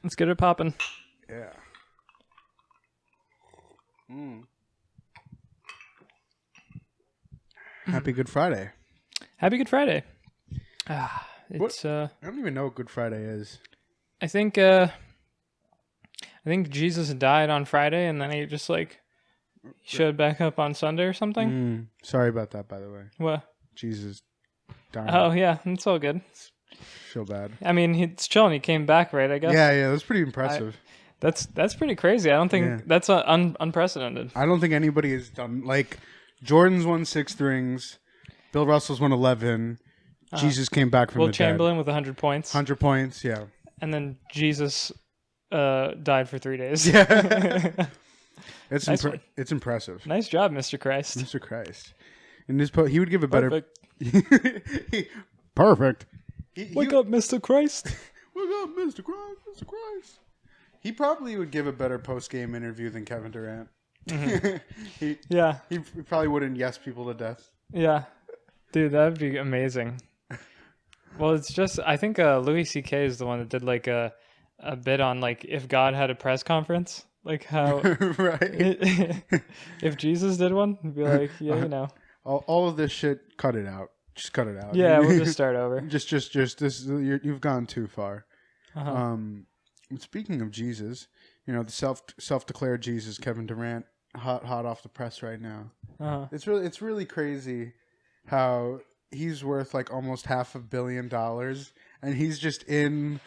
Let's get it poppin'. Yeah. Happy Good Friday. Happy Good Friday. I don't even know what Good Friday is. I think Jesus died on Friday and then he just like showed back up on Sunday or something. Sorry about that, by the way. What? Jesus dying. Oh yeah, it's all good. Feel bad. I mean, he's chilling. He came back, right? I guess. Yeah, that's pretty impressive. That's pretty crazy. I don't think that's unprecedented. I don't think anybody has done, like, Jordan's won 6 rings, Bill Russell's won 11, Jesus came back from the dead. Chamberlain with 100 points. 100 points, yeah. And then Jesus died for 3 days. Yeah. It's Nice impressive. Nice job, Mr. Christ. Mr. Christ. In his he would give a better... Perfect. Perfect. Wake up, Mr. Christ. Wake up, Mr. Christ, Mr. Christ. He probably would give a better post-game interview than Kevin Durant. Mm-hmm. He probably wouldn't yes people to death. Yeah. Dude, that would be amazing. Well, it's just, I think Louis C.K. is the one that did like a bit on like if God had a press conference. Like how... Right. If Jesus did one, he'd be like, yeah, you know. All of this shit, cut it out. Just cut it out. Yeah, we'll just start over. just this. You've gone too far. Uh-huh. Speaking of Jesus, you know, the self-declared Jesus, Kevin Durant, hot off the press right now. Uh-huh. It's really crazy how he's worth like almost $500 million, and he's just in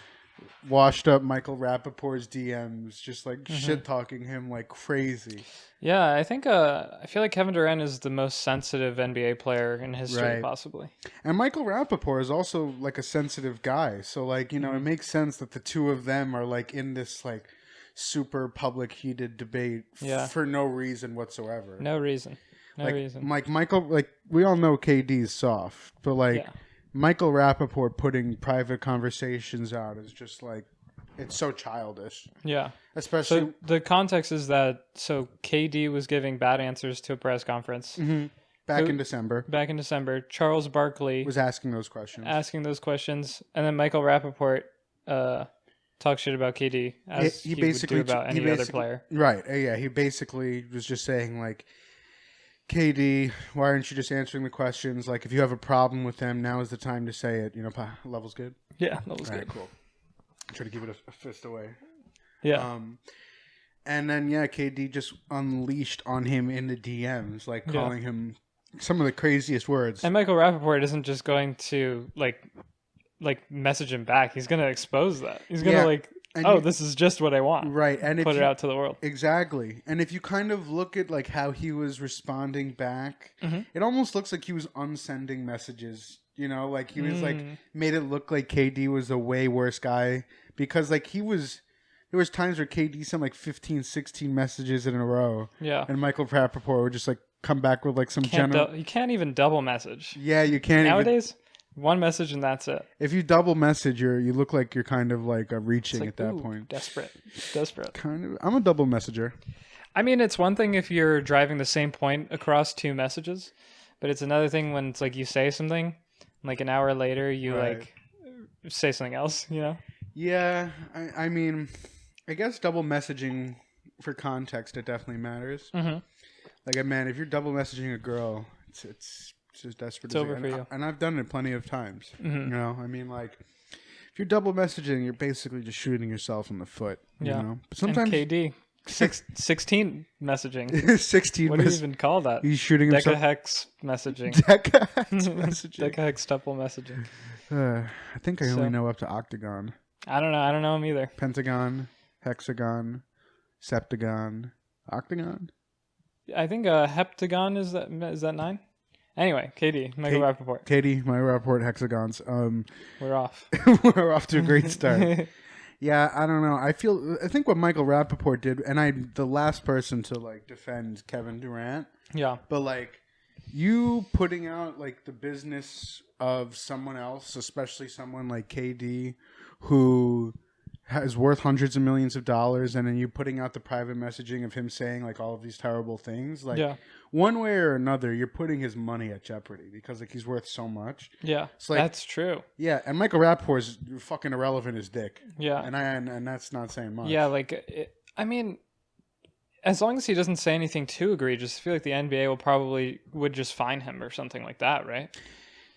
washed up Michael Rappaport's DMs, just like shit talking him like crazy. Yeah, I think I feel like Kevin Durant is the most sensitive NBA player in history, Right. possibly. And Michael Rappaport is also like a sensitive guy, so like, you know, it makes sense that the two of them are like in this like super public heated debate for no reason whatsoever. No reason. Like Michael, like we all know KD's soft, but like Michael Rappaport putting private conversations out is just like, it's so childish. Yeah. Especially... So the context is that, KD was giving bad answers to a press conference. Mm-hmm. Back in December. Charles Barkley was asking those questions. And then Michael Rappaport talked shit about KD as he basically would do about any other player. Right. Yeah. He basically was just saying like, KD, why aren't you just answering the questions? Like, if you have a problem with them, now is the time to say it. You know, level's good? Yeah, level's good. Cool. Try to give it a fist away. Yeah. And then, KD just unleashed on him in the DMs, like calling him some of the craziest words. And Michael Rappaport isn't just going to, like message him back. He's going to expose that. He's going to, this is just what I want. Right. And put it out to the world. Exactly. And if you kind of look at, like, how he was responding back, it almost looks like he was unsending messages. You know, like he was like made it look like KD was a way worse guy because like there was times where KD sent like 15, 16 messages in a row. Yeah. And Michael Rappaport would just like come back with like some you can't even double message. Yeah, you can't. Nowadays, one message and that's it. If you double message, you look like you're kind of like reaching like, at that point. Desperate. Kind of. I'm a double messenger. I mean, it's one thing if you're driving the same point across 2 messages, but it's another thing when it's like you say something. Like an hour later, you like say something else, you know? Yeah, I mean, I guess double messaging for context, it definitely matters. Mm-hmm. Like, man, if you're double messaging a girl, it's just desperate. It's over for you. And I've done it plenty of times. Mm-hmm. You know, I mean, like, if you're double messaging, you're basically just shooting yourself in the foot. You know? But sometimes and KD. 16 messaging. 16. What do you even call that? He's shooting himself. Decahex messaging. Decahex messaging. Decahextuple messaging. I think I only know up to octagon. I don't know. I don't know him either. Pentagon, hexagon, septagon, octagon. I think heptagon is that 9. Anyway, KD, Michael Rappaport. KD, Michael Rappaport, hexagons. We're off. We're off to a great start. Yeah, I don't know. I think what Michael Rappaport did, and I'm the last person to like defend Kevin Durant. Yeah. But like you putting out like the business of someone else, especially someone like KD, who is worth hundreds of millions of dollars, and then you putting out the private messaging of him saying like all of these terrible things, like one way or another, you're putting his money at jeopardy because like he's worth so much. Yeah, it's like, that's true. Yeah, and Michael Rappaport is fucking irrelevant as dick. Yeah, and that's not saying much. Yeah, I mean, as long as he doesn't say anything too egregious, I feel like the NBA would just fine him or something like that, right?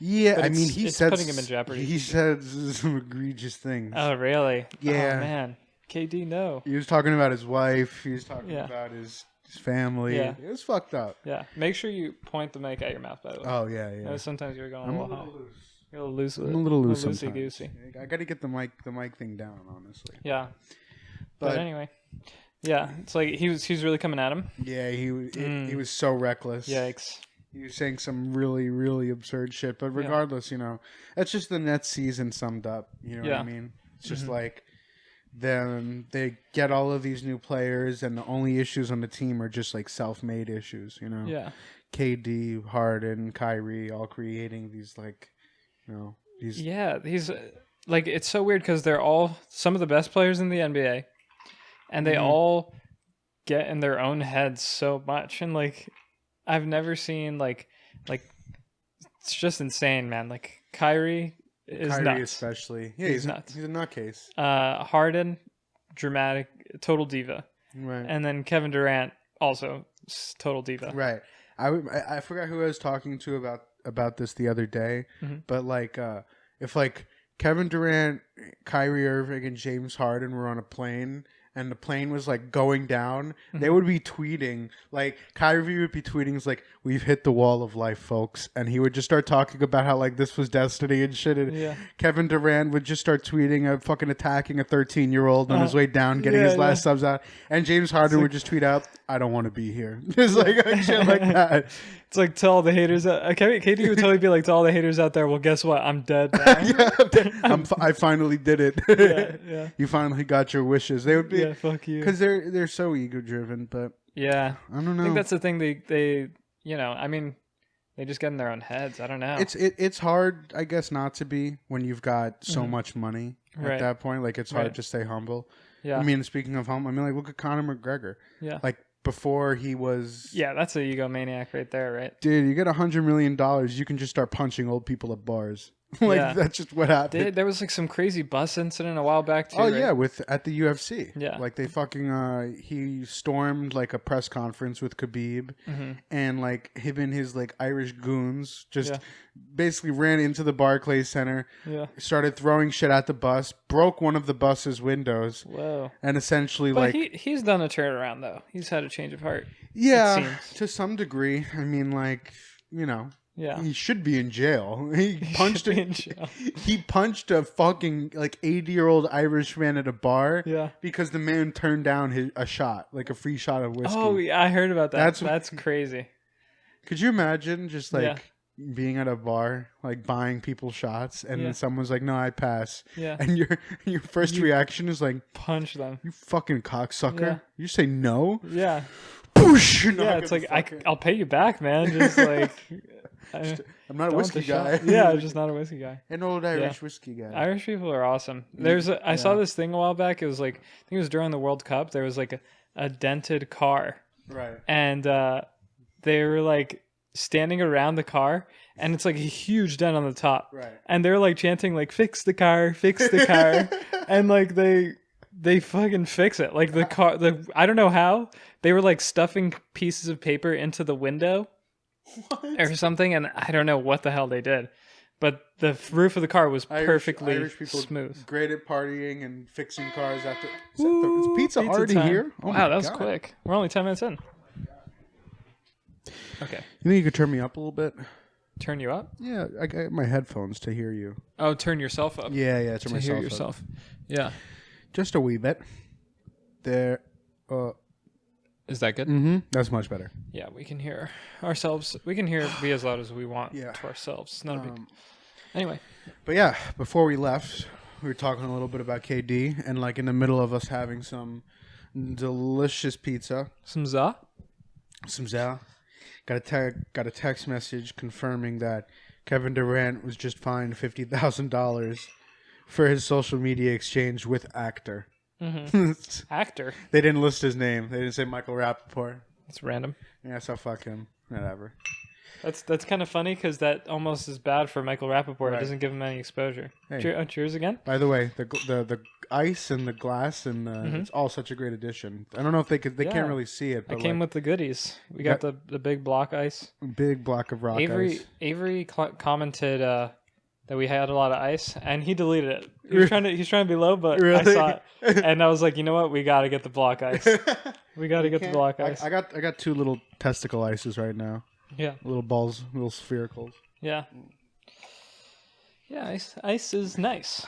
Yeah, I mean, he said putting him in jeopardy. He said some egregious things. Oh, really? Yeah. Oh, man. KD, no. He was talking about his wife. He was talking about his family. Yeah. It was fucked up. Yeah. Make sure you point the mic at your mouth, by the way. Oh, yeah. Sometimes you're going a little loose. You're a little loose with it. I'm a little loose loosey goosey. I got to get the mic thing down, honestly. Yeah. But anyway. Yeah, it's like he was really coming at him. Yeah, he was so reckless. Yikes. He was saying some really, really absurd shit. But regardless, that's just the Nets season summed up. You know what I mean? It's just like then they get all of these new players, and the only issues on the team are just like self-made issues. Yeah. KD, Harden, Kyrie, all creating these these. Yeah, these like it's so weird because they're all some of the best players in the NBA, and they all get in their own heads so much, and like. I've never seen like it's just insane, man. Like Kyrie nuts. Especially. Yeah, he's nuts. He's a nutcase. Harden, dramatic, total diva. Right. And then Kevin Durant, also total diva. Right. I forgot who I was talking to about this the other day, but like if like Kevin Durant, Kyrie Irving, and James Harden were on a plane. And the plane was like going down, they would be tweeting, like Kyrie would be tweeting like, "We've hit the wall of life, folks," and he would just start talking about how like this was destiny and shit. And Kevin Durant would just start tweeting fucking attacking a 13-year-old on his way down, getting his last subs out, and James Harden would just tweet out, "I don't want to be here," just like shit like that. It's like to all the haters. KD would totally be like to all the haters out there. Well, guess what? I'm dead now. I finally did it. Yeah. You finally got your wishes. They would be. Yeah, fuck you. Because they're so ego driven, but yeah, I don't know. I think that's the thing. They I mean, they just get in their own heads. I don't know. It's hard, I guess, not to be when you've got so much money at that point. Like it's hard to stay humble. Yeah. I mean, speaking of humble, I mean, like look at Conor McGregor. Yeah. Like before he was. Yeah, that's an egomaniac right there, right? Dude, you get $100 million, you can just start punching old people at bars. That's just what happened. There was like some crazy bus incident a while back too. Oh right? yeah, at the UFC. Yeah, like they fucking he stormed like a press conference with Khabib, and like him and his like Irish goons just basically ran into the Barclays Center. Yeah, started throwing shit at the bus, broke one of the bus's windows. Whoa! And essentially, but he's done a turnaround though. He's had a change of heart. Yeah, to some degree. I mean, like Yeah. He should be in jail. He punched a fucking like 80-year-old Irishman at a bar because the man turned down a shot, like a free shot of whiskey. Oh, yeah, I heard about that. That's crazy. Could you imagine just like being at a bar, like buying people shots, and then someone's like, "No, I pass." Yeah. And your first reaction is like, punch them. You fucking cocksucker. Yeah. You say no? Yeah. Boosh! Yeah, it's like I'll pay you back, man. Just like I'm not a whiskey guy. Yeah, I'm just not a whiskey guy. An old Irish whiskey guy. Irish people are awesome. I saw this thing a while back. It was like, I think it was during the World Cup. There was like a dented car. Right. And they were like standing around the car, and it's like a huge dent on the top. Right. And they're like chanting like, "Fix the car, fix the car." And like they fucking fix it. Like the car, I don't know how. They were like stuffing pieces of paper into the window. What? Or something, and I don't know what the hell they did, but the roof of the car was perfectly Irish people smooth. Great at partying and fixing cars. Is pizza already time. Here? Oh wow, that was quick. We're only 10 minutes in. Okay. You think you could turn me up a little bit? Turn you up? Yeah, I got my headphones to hear you. Oh, turn yourself up. Yeah, turn to myself hear up. yourself. Yeah, just a wee bit. There. Is that good? Mm-hmm. That's much better. Yeah, we can hear ourselves. We can be as loud as we want to ourselves. It's not a big... Anyway. But yeah, before we left, we were talking a little bit about KD, and like in the middle of us having some delicious pizza. Some za? Got a text message confirming that Kevin Durant was just fined $50,000 for his social media exchange with actor. Actor. They didn't list his name. They didn't say Michael Rappaport. It's random. Yeah, so fuck him. Whatever. That's kind of funny because that almost is bad for Michael Rappaport. Right. It doesn't give him any exposure. Hey. Cheers again. By the way, the ice and the glass and it's all such a great addition. I don't know if they can't really see it. But I came with the goodies. We got the big block ice. Big block of rock ice. Avery commented that we had a lot of ice, and he deleted it. He's trying to be low, but I saw it, and I was like, you know what? We got to get the block ice. We got to get the block ice. I got 2 little testicle ices right now. Yeah. Little balls, little sphericals. Yeah. Yeah, ice is nice.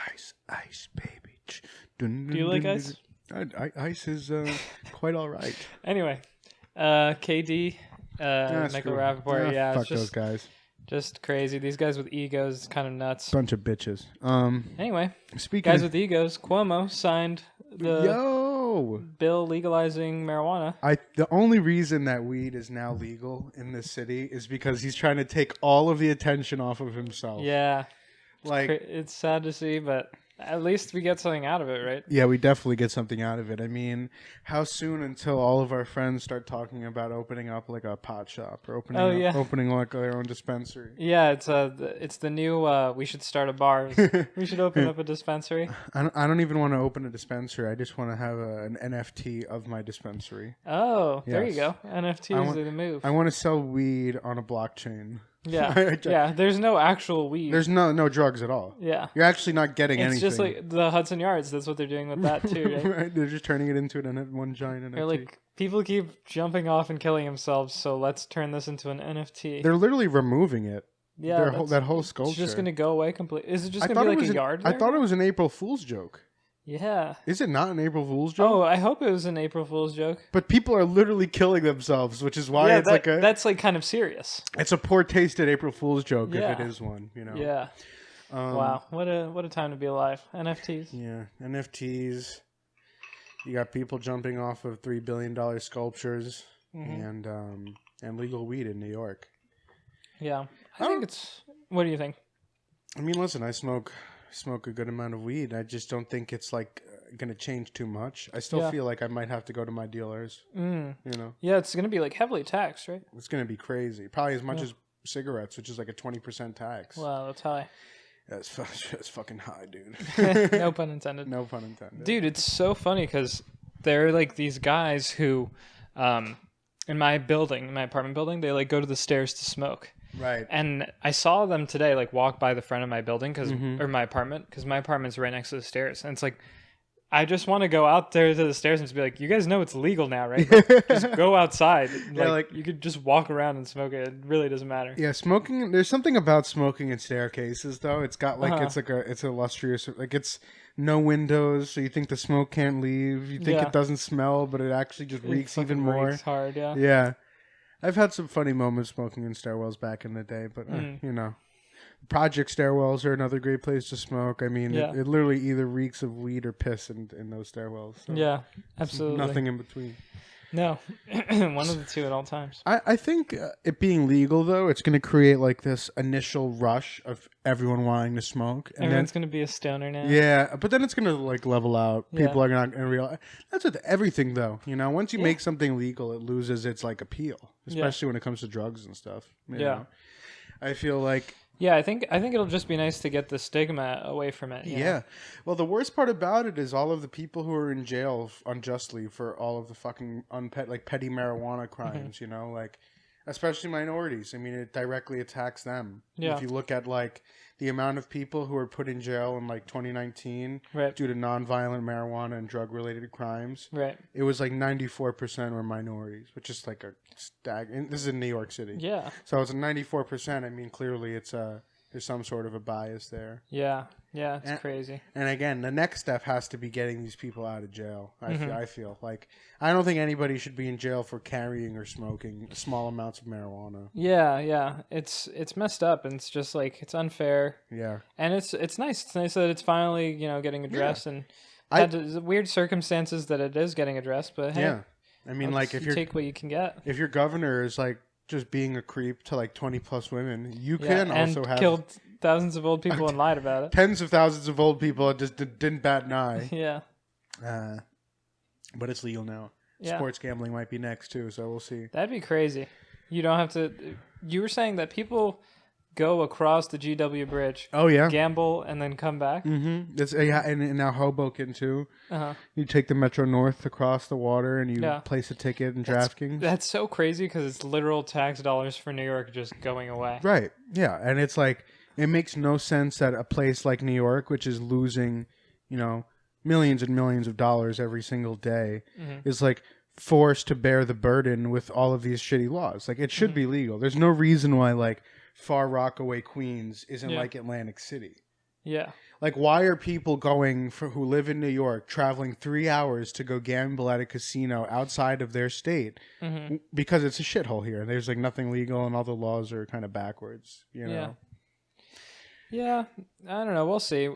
Ice, baby. Do you like ice? Ice is quite all right. Anyway, KD, Michael Rappaport, yeah. Fuck those guys. Just crazy. These guys with egos, kind of nuts. Bunch of bitches. Anyway, speaking guys with egos, Cuomo signed the bill legalizing marijuana. The only reason that weed is now legal in this city is because he's trying to take all of the attention off of himself. Yeah. Like it's sad to see, but at least we get something out of it, right? Yeah, we definitely get something out of it. I mean, how soon until all of our friends start talking about opening up like a pot shop or opening like their own dispensary? Yeah, it's the new we should start a bar. We should open up a dispensary. I don't even want to open a dispensary. I just want to have an NFT of my dispensary. Oh, there you go. NFTs are the move. I want to sell weed on a blockchain. Yeah, yeah. There's no actual weed. There's no drugs at all. Yeah, you're actually not getting anything. It's just like the Hudson Yards. That's what they're doing with that too, right? Right. They're just turning it into one giant NFT. They're like, people keep jumping off and killing themselves, so let's turn this into an NFT. They're literally removing it. Yeah, that whole sculpture. It's just gonna go away completely. Is it just gonna be like a yard? I thought it was an April Fool's joke. Yeah. Is it not an April Fool's joke? Oh, I hope it was an April Fool's joke. But people are literally killing themselves, which is why that's like kind of serious. It's a poor tasted April Fool's joke if it is one, you know. Yeah. Wow. What a time to be alive. NFTs. Yeah. NFTs. You got people jumping off of $3 billion sculptures and legal weed in New York. Yeah. I think it's what do you think? I mean, listen, I smoke a good amount of weed. I just don't think it's like going to change too much. I still feel like I might have to go to my dealers. You know. Yeah, it's going to be like heavily taxed, right? It's going to be crazy. Probably as much as cigarettes, which is like a 20% tax. Wow, that's high. That's fucking high, dude. No pun intended. No pun intended. Dude, it's so funny because there are like these guys who, in my apartment building, they like go to the stairs to smoke. Right. And I saw them today, like walk by the front of my building or my apartment, because my apartment's right next to the stairs. And it's like, I just want to go out there to the stairs and just be like, you guys know it's legal now, right? Like, just go outside. Like you could just walk around and smoke it. It really doesn't matter. Yeah, smoking. There's something about smoking in staircases, though. It's got like it's illustrious. Like it's no windows, so you think the smoke can't leave. You think it doesn't smell, but it actually just reeks even more. Reeks hard, yeah. Yeah. I've had some funny moments smoking in stairwells back in the day, but you know, project stairwells are another great place to smoke. I mean, it literally either reeks of weed or piss in those stairwells. So yeah, absolutely. Nothing in between. No, one of the two at all times. I think it being legal, though, it's going to create like this initial rush of everyone wanting to smoke. And everyone's going to be a stoner now. Yeah, but then it's going to like level out. People are not going to realize. That's with everything, though. You know, once you make something legal, it loses its like appeal, especially when it comes to drugs and stuff. You know? I feel like. Yeah, I think it'll just be nice to get the stigma away from it. You know? Well, the worst part about it is all of the people who are in jail unjustly for all of the fucking petty marijuana crimes, you know, like especially minorities. I mean, it directly attacks them. Yeah. If you look at like the amount of people who were put in jail in like 2019 due to nonviolent marijuana and drug related crimes, it was like 94% were minorities, which is like a this is in New York City. Yeah. So it's a 94%. I mean, clearly it's there's some sort of a bias there. Yeah. Yeah, it's crazy. And again, the next step has to be getting these people out of jail. I feel like I don't think anybody should be in jail for carrying or smoking small amounts of marijuana. Yeah. It's messed up, and it's just like it's unfair. Yeah. And it's nice. It's nice that it's finally getting addressed, and weird circumstances that it is getting addressed. But hey, I mean, like if you take what you can get. If your governor is like just being a creep to like 20 plus women, you can also have thousands of old people and lied about it. Tens of thousands of old people just didn't bat an eye. Yeah. But it's legal now. Yeah. Sports gambling might be next too, so we'll see. That'd be crazy. You don't have to. You were saying that people go across the GW Bridge. Oh yeah. Gamble and then come back. Mm-hmm. That's and now Hoboken too. Uh-huh. You take the Metro North across the water and you place a ticket in DraftKings. That's so crazy because it's literal tax dollars for New York just going away. Right. Yeah, and it's like it makes no sense that a place like New York, which is losing, millions and millions of dollars every single day, is like forced to bear the burden with all of these shitty laws. Like it should be legal. There's no reason why like Far Rockaway, Queens isn't like Atlantic City. Yeah. Like why are people who live in New York traveling 3 hours to go gamble at a casino outside of their state because it's a shithole here and there's like nothing legal and all the laws are kind of backwards, Yeah. I don't know. We'll see.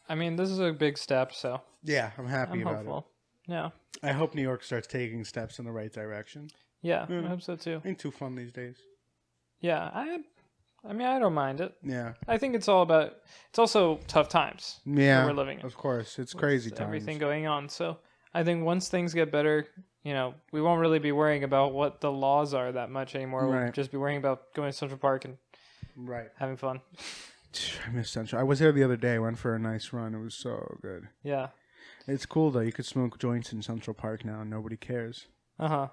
I mean, this is a big step, so. Yeah, I'm happy about hopeful. Yeah. I hope New York starts taking steps in the right direction. Yeah, I hope so too. Ain't too fun these days. Yeah, I mean, I don't mind it. Yeah. I think it's also tough times that we're living in. Of course. It's crazy times. Everything going on. So I think once things get better, we won't really be worrying about what the laws are that much anymore. We'll just be worrying about going to Central Park and having fun. I miss Central. I was there the other day. Went for a nice run. It was so good. Yeah. It's cool though. You could smoke joints in Central Park now, and nobody cares.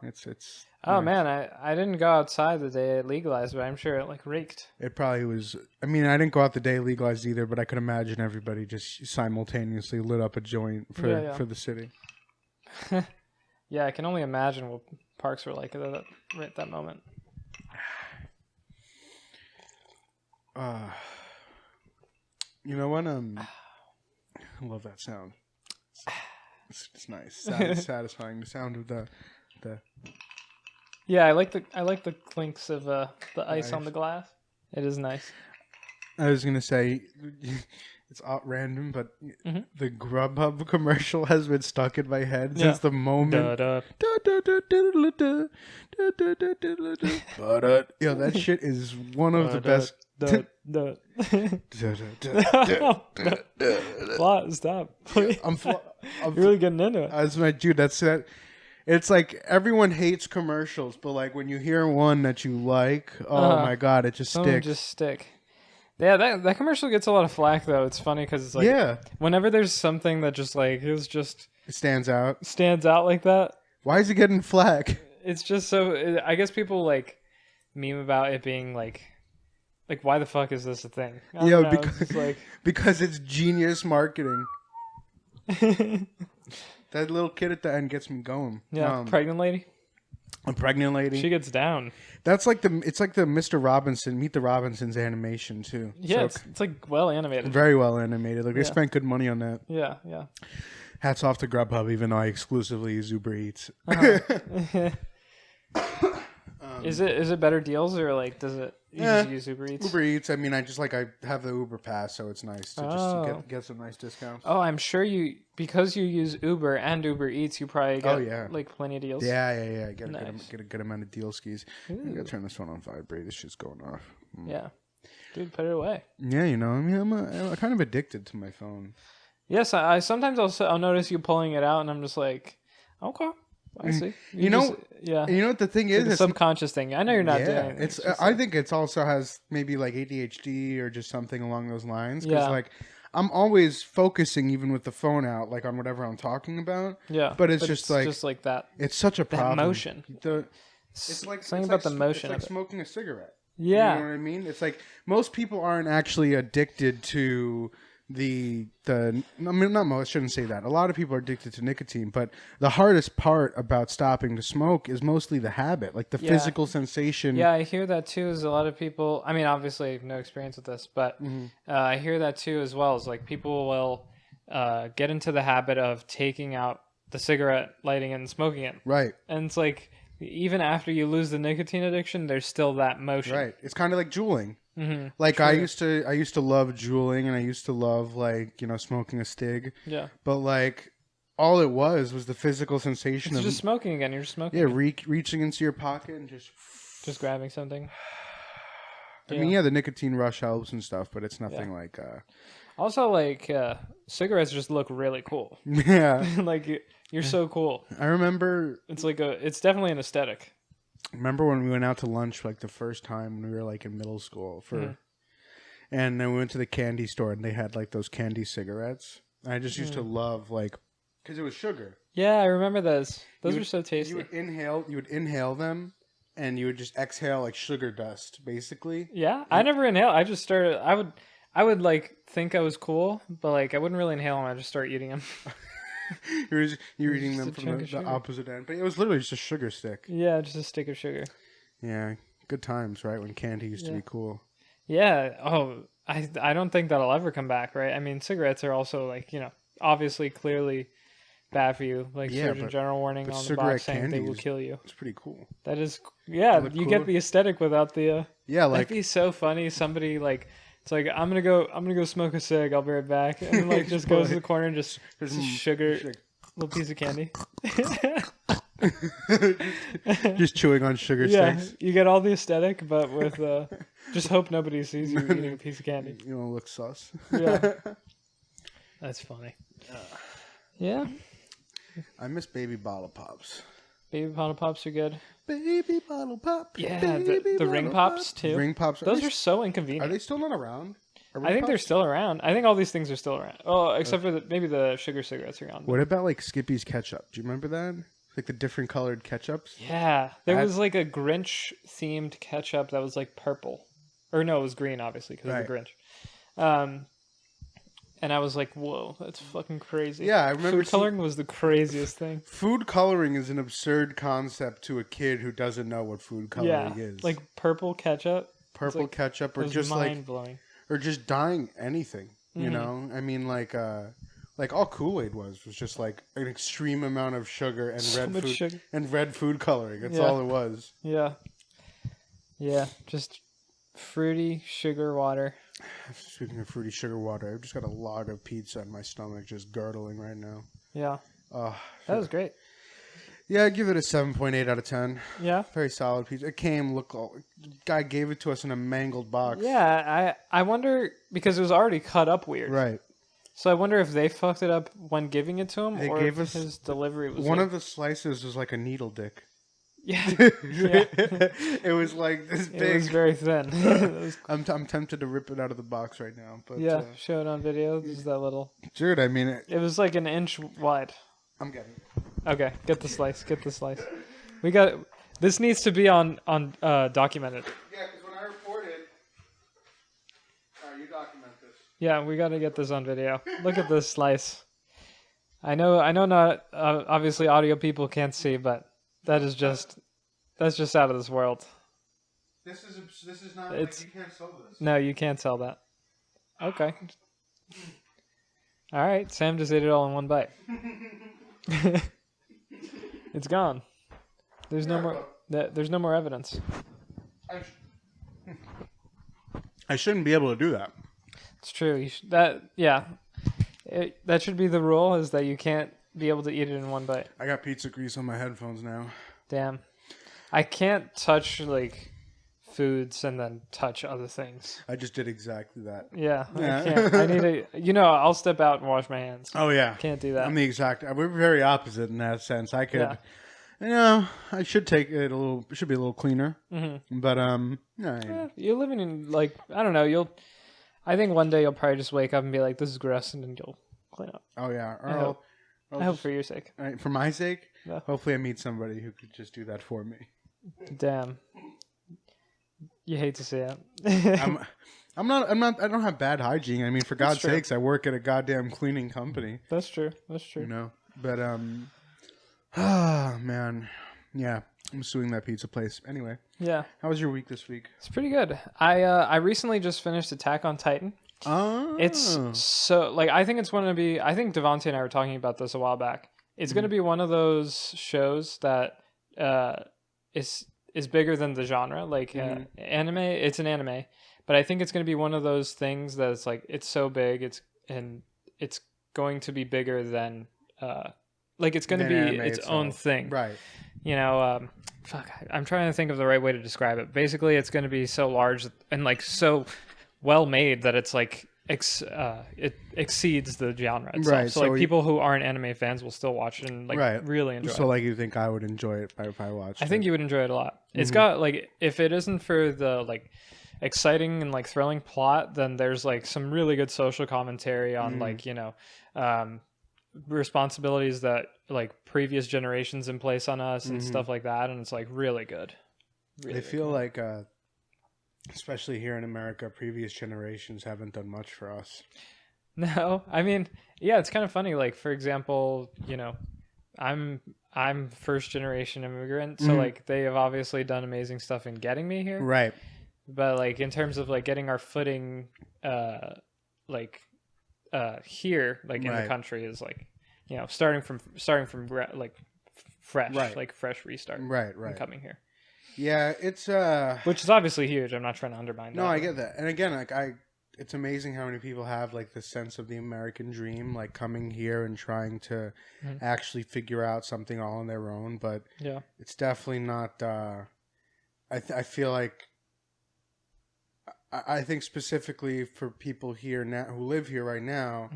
It's. Oh nice. Man, I didn't go outside the day it legalized, but I'm sure it like reeked. It probably was. I mean, I didn't go out the day it legalized either, but I could imagine everybody just simultaneously lit up a joint for the city. Yeah, I can only imagine what parks were like right at that moment. You know what? I love that sound. It's nice, satisfying. The sound of the. Yeah, I like the clinks of the ice on the glass. It is nice. I was gonna say, it's random, but the Grubhub commercial has been stuck in my head since the moment. Yo, that shit is one of the best. Stop. I'm really getting into it. That's my dude. That's it. It's like everyone hates commercials, but like when you hear one that you like, oh my god, it just sticks. Just stick. Yeah, that commercial gets a lot of flack though. It's funny because it's like whenever there's something that just like it stands out like that. Why is it getting flack? It's just so. I guess people like meme about it being like why the fuck is this a thing? Because it's genius marketing. That little kid at the end gets me going. Yeah, pregnant lady. A pregnant lady. She gets down. That's like it's like the Mr. Robinson, Meet the Robinsons animation too. Yeah, so it's like well animated. Very well animated. Like they spent good money on that. Yeah, yeah. Hats off to Grubhub, even though I exclusively use Uber Eats. Is it better deals or like does it just use Uber Eats? Uber Eats. I mean, I have the Uber Pass, so it's nice to just get some nice discounts. Oh, I'm sure because you use Uber and Uber Eats, you probably get like plenty of deals. Yeah. Get a good amount of deal skis. I gotta turn this phone on vibrate. This shit's going off. Yeah, dude, put it away. Yeah, I mean, I'm kind of addicted to my phone. Yes, I sometimes I'll notice you pulling it out, and I'm just like, okay. I see. You know what the thing is? It's a subconscious thing. I know you're not doing it. I think it's also has maybe like ADHD or just something along those lines. Because like I'm always focusing even with the phone out, like on whatever I'm talking about. Yeah. But it's just like that. It's such a problem. That motion. It's like something about the motion. It's like smoking a cigarette. Yeah. You know what I mean? It's like most people aren't actually addicted to I shouldn't say that. A lot of people are addicted to nicotine, but the hardest part about stopping to smoke is mostly the habit, like the physical sensation. Yeah, I hear that too. Is a lot of people. I mean, obviously, I have no experience with this, but I hear that too as well. Is like people will get into the habit of taking out the cigarette, lighting it, and smoking it. Right. And it's like even after you lose the nicotine addiction, there's still that motion. Right. It's kind of like juuling. Mm-hmm. Like true. I used to love juuling, and I used to love smoking a stig. Yeah. But like all it was the physical sensation of just smoking again. You're just smoking. Yeah, reaching into your pocket and just grabbing something. I mean, yeah, the nicotine rush helps and stuff, but it's nothing like. Also, like cigarettes just look really cool. Yeah, like you're so cool. I remember. It's definitely an aesthetic. Remember when we went out to lunch like the first time when we were like in middle school and then we went to the candy store and they had like those candy cigarettes. I just used to love like because it was sugar. Yeah, I remember those. Those were so tasty. You would inhale them, and you would just exhale like sugar dust, basically. Yeah, I never inhaled. I just started. I would like think I was cool, but like I wouldn't really inhale them. I just start eating them. You're eating them from the opposite end, but it was literally just a sugar stick. Yeah, just a stick of sugar. Yeah, good times, right? When candy used to be cool. Yeah. Oh, I don't think that'll ever come back, right? I mean, cigarettes are also like obviously clearly bad for you. Like Surgeon General warning on the box saying they will kill you. It's pretty cool. That is, yeah. You get the aesthetic without the. Yeah, like that'd be so funny. Somebody like. It's like I'm gonna go smoke a cig. I'll be right back, and then, like just goes to the corner and just sugar, little piece of candy. just chewing on sugar sticks. You get all the aesthetic, but with just hope nobody sees you eating a piece of candy. You don't look sus. Yeah, that's funny. Yeah, I miss baby bottle pops. Baby bottle pops are good. Baby bottle pop. Yeah, the ring pops too. Ring pops. Those are so inconvenient. Are they still not around? I think they're still around. I think all these things are still around. Oh, except for maybe the sugar cigarettes are gone. What about like Skippy's ketchup? Do you remember that? Like the different colored ketchups? Yeah. There was like a Grinch themed ketchup that was like purple. Or no, it was green, obviously, because of the Grinch. And I was like, whoa, that's fucking crazy. Yeah, I remember. Food coloring was the craziest thing. Food coloring is an absurd concept to a kid who doesn't know what food coloring is. Like purple ketchup. Purple ketchup, or just mind-blowing. Or just dyeing anything. You know, I mean, like all Kool-Aid was just like an extreme amount of sugar and red food coloring. That's all it was. Yeah. Yeah, just fruity sugar water. Speaking of fruity sugar water, I've just got a log of pizza in my stomach just gurgling right now. Yeah. That was great. Yeah, I'd give it a 7.8 out of 10. Yeah. Very solid pizza. It came, guy gave it to us in a mangled box. Yeah, I wonder, because it was already cut up weird. Right. So I wonder if they fucked it up when giving it to him, they or gave if his delivery was one of the slices was like a needle dick. Yeah. It was like this big. It was very thin. I'm tempted to rip it out of the box right now. But show it on video. This is that little. Dude, I mean it was like an inch wide. I'm getting it. Okay, get the slice. We got. This needs to be on documented. Yeah, because when I report it, you document this. Yeah, we got to get this on video. Look at this slice. I know. Not obviously audio people can't see, but that's just out of this world. This is not. You can't sell this. No, you can't sell that. Okay. All right, Sam just ate it all in one bite. It's gone. There's no more. There's no more evidence. I shouldn't be able to do that. It's true. That should be the rule: is that you can't be able to eat it in one bite. I got pizza grease on my headphones now. Damn. I can't touch like foods and then touch other things. I just did exactly that. Yeah. I can't. I need to. I'll step out and wash my hands. Oh yeah. Can't do that. I'm the exact. We're very opposite in that sense. I could. Yeah. I should take it a little. It should be a little cleaner. Mm-hmm. But you're living in like I don't know. I think one day you'll probably just wake up and be like, "This is gross," and then you'll clean up. Oh yeah. I hope for your sake. For my sake. Yeah. Hopefully, I meet somebody who could just do that for me. Damn. You hate to see it. I'm not. I don't have bad hygiene. I mean, for God's sakes, I work at a goddamn cleaning company. That's true. But man, yeah, I'm suing that pizza place. Anyway. Yeah. How was your week this week? It's pretty good. I recently just finished Attack on Titan. Oh. It's so I think it's going to be. I think Devontae and I were talking about this a while back. It's going to be one of those shows that is bigger than the genre. Anime, it's an anime, but I think it's going to be one of those things that it's like it's so big, it's going to be bigger than it's going to be its own thing, right? you know, fuck, I'm trying to think of the right way to describe it. Basically, it's going to be so large and like so well made that it's like it exceeds the genre itself. Right, So so like people who aren't anime fans will still watch it and like really enjoy it. So like you think I would enjoy it if I watched it? I think you would enjoy it a lot. It's got like, if it isn't for the like exciting and like thrilling plot, then there's like some really good social commentary on like, you know, responsibilities that like previous generations in place on us and stuff like that, and it's like really good. I feel like especially here in America, previous generations haven't done much for us. No, I mean, yeah, it's kind of funny. Like, for example, you know, I'm first generation immigrant, so like they have obviously done amazing stuff in getting me here. Right. But like in terms of like getting our footing, like here, like in the country, is like, you know, starting from like fresh, like fresh restart. Right. And coming here. Yeah, it's which is obviously huge. I'm not trying to undermine that. No, I get that. And again, like it's amazing how many people have like the sense of the American dream, like coming here and trying to actually figure out something all on their own. But yeah, it's definitely not. I feel like I think specifically for people here now who live here right now,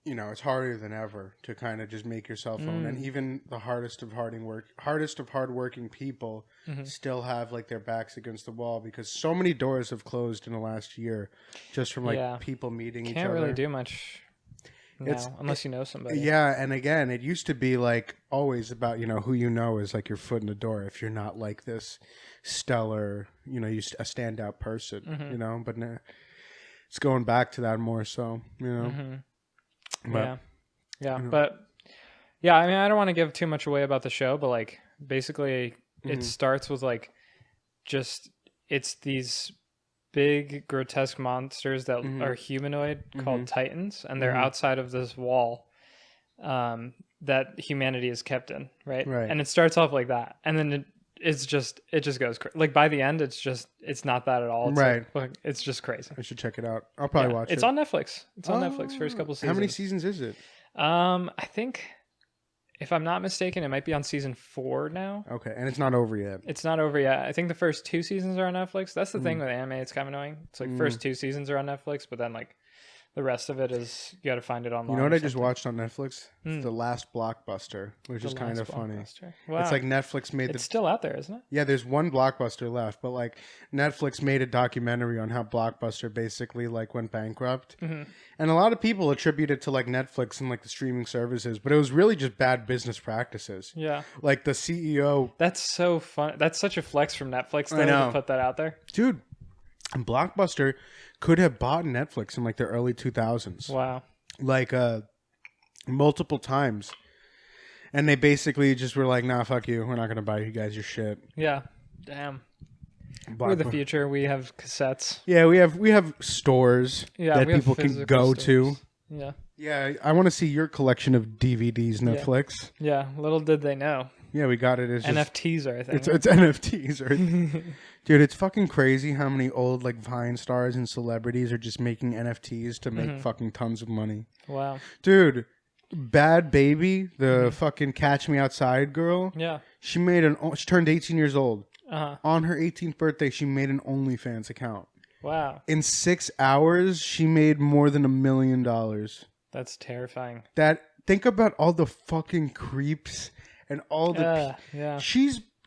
you know, it's harder than ever to kind of just make yourself own. And even the hardest of hardworking people still have like their backs against the wall because so many doors have closed in the last year just from like people meeting each other. Can't really do much now unless you know somebody. Yeah, and again, it used to be like always about, you know, who you know is like your foot in the door if you're not like this stellar, you know, a standout person, you know, but now it's going back to that more so, you know. But, but yeah, I mean, I don't want to give too much away about the show, but like basically it starts with like just it's these big grotesque monsters that are humanoid called Titans, and they're outside of this wall that humanity is kept in, right? And it starts off like that, and then it just goes like by the end it's not that at all. It's like, it's just crazy. I should check it out. I'll probably watch it. It's on Netflix. It's on Netflix. First couple seasons. How many seasons is it? I think, if I'm not mistaken, it might be on season 4 now. Okay, and it's not over yet. It's not over yet. I think the first 2 seasons are on Netflix. That's the thing with anime. It's kind of annoying. It's like first 2 seasons are on Netflix, but then like the rest of it is you got to find it online. You know what I just watched on Netflix? The Last Blockbuster, which is kind of funny. Wow. It's like Netflix made It's still out there, isn't it? Yeah, there's one Blockbuster left, but like Netflix made a documentary on how Blockbuster basically like went bankrupt. And a lot of people attribute it to like Netflix and like the streaming services, but it was really just bad business practices. Yeah. Like the CEO. That's so fun. That's such a flex from Netflix though, to put that out there. Dude, and Blockbuster could have bought Netflix in like the early 2000s. Wow. Like multiple times. And they basically just were like, nah, fuck you. We're not going to buy you guys your shit. Yeah. Damn. We're the future. We have cassettes. Yeah, we have stores that people can go to. Yeah. Yeah, I want to see your collection of DVDs, Netflix. Yeah, little did they know. Yeah, we got it. It's NFTs are a thing. It's NFTs. Dude, it's fucking crazy how many old like Vine stars and celebrities are just making NFTs to make fucking tons of money. Wow. Dude, Bhad Babie, the fucking Catch Me Outside girl. Yeah. She turned 18 years old. On her 18th birthday, she made an OnlyFans account. Wow. In 6 hours, she made more than $1 million. That's terrifying. Think about all the fucking creeps and all the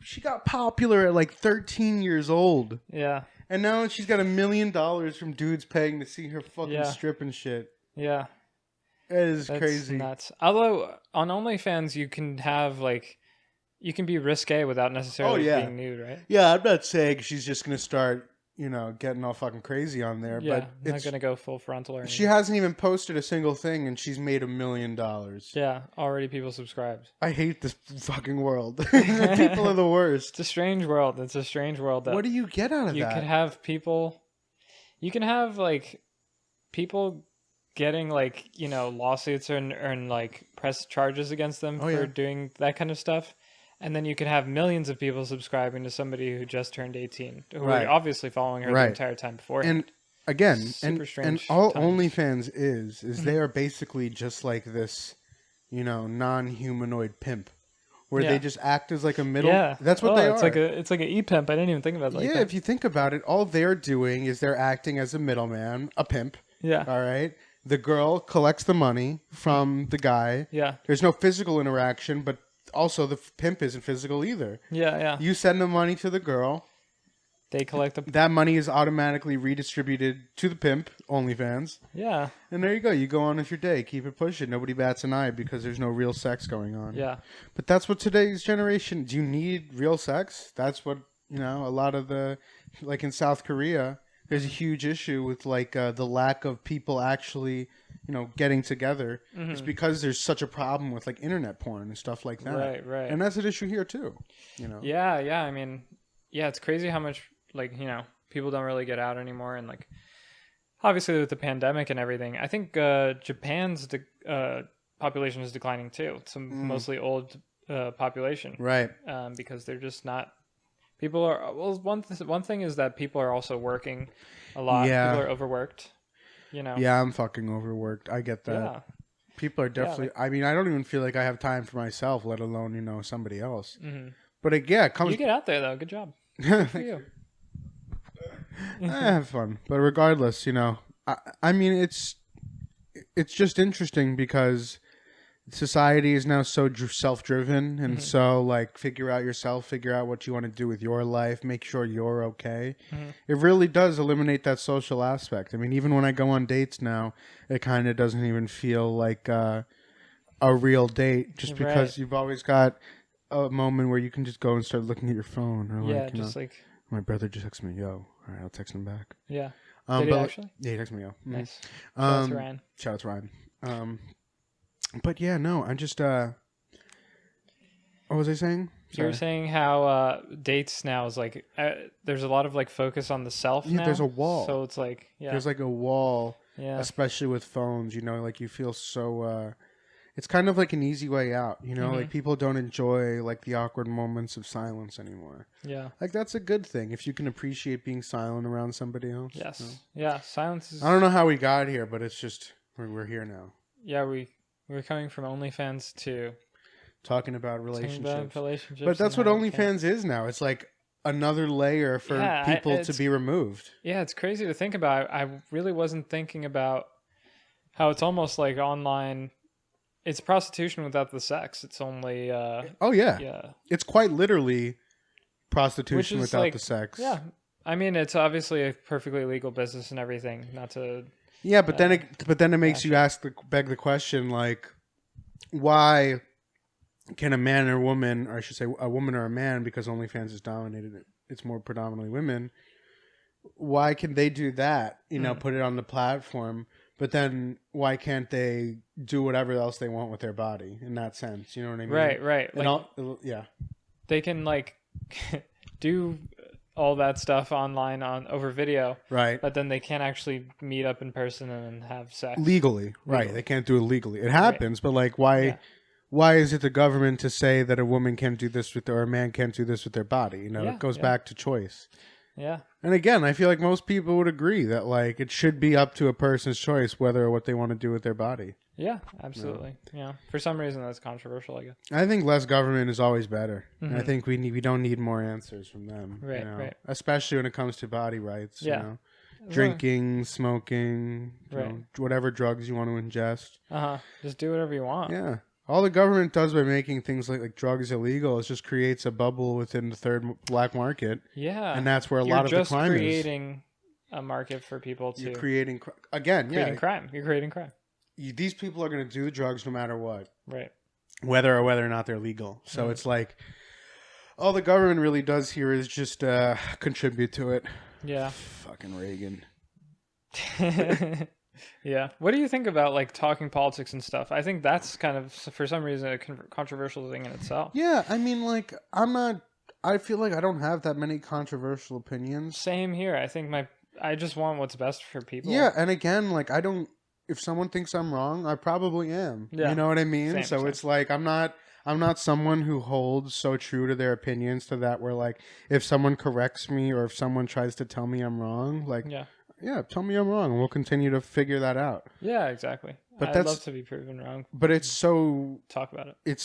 she got popular at like 13 years old. Yeah. And now she's got $1 million from dudes paying to see her fucking strip and shit. Yeah. That's crazy. Nuts. Although on OnlyFans you can have like you can be risque without necessarily being nude, right? Yeah, I'm not saying she's just gonna start, you know, getting all fucking crazy on there. Yeah, but it's not gonna go full frontal or anything. She hasn't even posted a single thing, and she's made $1 million. Yeah, already people subscribed. I hate this fucking world. People are the worst. It's a strange world. It's a strange world. That what do you get out of that? You could have people. You can have like people getting like, you know, lawsuits and like press charges against them for doing that kind of stuff. And then you could have millions of people subscribing to somebody who just turned 18, who are obviously following her the entire time before. And again, and all OnlyFans is they are basically just like this, you know, non-humanoid pimp, where Yeah. they just act as like a middle. Yeah, That's what they it's are. It's like an e-pimp. I didn't even think about it like Yeah, that. if you think about it, all they're doing is they're acting as a middleman, a pimp. Yeah. All right. The girl collects the money from the guy. Yeah. There's no physical interaction, but also the pimp isn't physical either. Yeah. Yeah. You send the money to the girl. They collect the. That money is automatically redistributed to the pimp, OnlyFans. Yeah. And there you go. You go on with your day. Keep it pushing. Nobody bats an eye because there's no real sex going on. Yeah. But that's what today's generation... Do you need real sex? That's what, a lot of the... Like in South Korea, there's a huge issue with like the lack of people actually, getting together. It's because there's such a problem with like internet porn and stuff like that. Right. Right. And that's an issue here too. Yeah. Yeah. I mean, yeah, it's crazy how much like people don't really get out anymore, and like obviously with the pandemic and everything, I think Japan's population is declining too. It's a mostly old population, Right? Because they're just not. People are one thing is that people are also working a lot. Yeah. People are overworked. Yeah, I'm fucking overworked. I get that. Yeah. People are definitely. I mean, I don't even feel like I have time for myself, let alone somebody else. Mm-hmm. But it comes. You get out there though. Good job. Good for you. I have fun, but regardless, I mean, it's just interesting because society is now so self-driven and so like figure out yourself, figure out what you want to do with your life, make sure you're okay. It really does eliminate that social aspect. I mean, even when I go on dates now, it kind of doesn't even feel like a real date, just because you've always got a moment where you can just go and start looking at your phone, or like, like my brother just texted me, yo, all right, I'll text him back. Yeah. Did he actually? Yeah, he texted me, yo. Nice. Shout out to Ryan. Shout out to Ryan. But yeah, no, I just what was I saying? You were saying how dates now is like there's a lot of like focus on the self now. There's a wall. So it's like there's like a wall, yeah, especially with phones. Like you feel so. It's kind of like an easy way out. Like people don't enjoy like the awkward moments of silence anymore. Yeah, like that's a good thing if you can appreciate being silent around somebody else. Yes, yeah, silence is. I don't know how we got here, but it's just we're here now. Yeah, we're coming from OnlyFans to talking about relationships. But that's what OnlyFans is now. It's like another layer for people to be removed. Yeah, it's crazy to think about. I really wasn't thinking about how it's almost like online. It's prostitution without the sex. It's only. Oh yeah. Yeah. It's quite literally prostitution without like, the sex. Yeah, I mean it's obviously a perfectly legal business and everything. Not to. Yeah, but then it makes you beg the question, like, why can a man or woman, or I should say a woman or a man, because OnlyFans is dominated, it's more predominantly women. Why can they do that? Put it on the platform, but then why can't they do whatever else they want with their body in that sense? You know what I mean? Right. Like, yeah. They can like do all that stuff online over video, right? But then they can't actually meet up in person and have sex legally. Right? They can't do it legally. It happens, but like, why? Yeah. Why is it the government to say that a woman can't do this or a man can't do this with their body? It goes back to choice. Yeah. And again, I feel like most people would agree that like it should be up to a person's choice whether or what they want to do with their body. Yeah, absolutely. Yeah. For some reason that's controversial, I guess. I think less government is always better. And I think we don't need more answers from them. Right, right. Especially when it comes to body rights. Yeah. Drinking, smoking, whatever drugs you want to ingest. Just do whatever you want. Yeah. All the government does by making things like drugs illegal is just creates a bubble within the third black market. Yeah. And that's where a lot of the crime is. You're just creating a market for people to... You're creating... Again, creating crime. You're creating crime. These people are going to do the drugs no matter what. Right. Whether or not they're legal. So it's like... All the government really does here is just contribute to it. Yeah. Fucking Reagan. Yeah. What do you think about like talking politics and stuff? I think that's kind of, for some reason, a controversial thing in itself. Yeah. I mean, like, I feel like I don't have that many controversial opinions. Same here. I think I just want what's best for people. Yeah. And again, like, if someone thinks I'm wrong, I probably am. Yeah. You know what I mean? Same. It's like, I'm not someone who holds so true to their opinions to that where like, if someone corrects me or if someone tries to tell me I'm wrong, like, yeah, tell me I'm wrong, and we'll continue to figure that out. Yeah, exactly. But I'd love to be proven wrong. But it's so... Talk about it. It's